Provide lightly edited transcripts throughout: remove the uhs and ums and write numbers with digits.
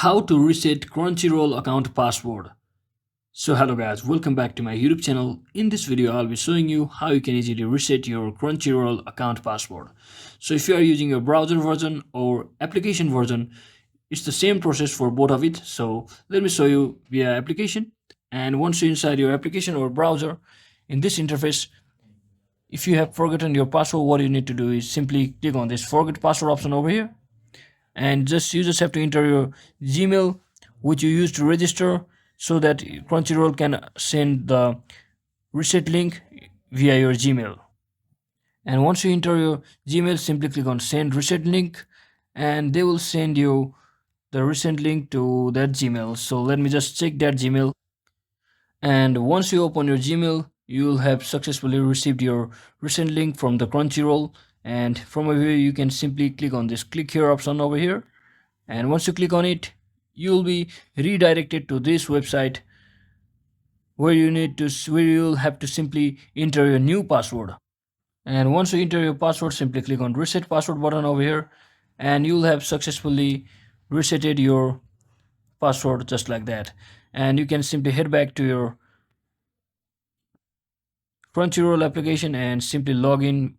How to reset Crunchyroll account password. So hello guys, welcome back to my YouTube channel. In this video I'll be showing you how you can easily reset your Crunchyroll account password. So if you are using a browser version or application version, it's the same process for both of it. So let me show you via application. And once you're inside your application or browser, in this interface, if you have forgotten your password, what you need to do is simply click on this forget password option over here, and you just have to enter your Gmail which you use to register, so that Crunchyroll can send the reset link via your Gmail. And once you enter your Gmail, simply click on send reset link, and they will send you the recent link to that Gmail. So let me just check that Gmail. And once you open your Gmail, you will have successfully received your recent link from the Crunchyroll. And from over here, you can simply click on this click here option over here. And once you click on it, you will be redirected to this website where you'll have to simply enter your new password. And once you enter your password, simply click on reset password button over here, and you'll have successfully resetted your password just like that. And you can simply head back to your Crunchyroll application and simply log in.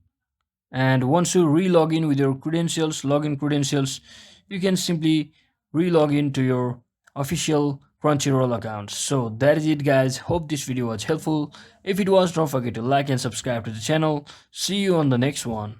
And once you re-log in with your login credentials, you can simply re-log in to your official Crunchyroll account. So that is it guys, hope this video was helpful. If it was, don't forget to like and subscribe to the channel. See you on the next one.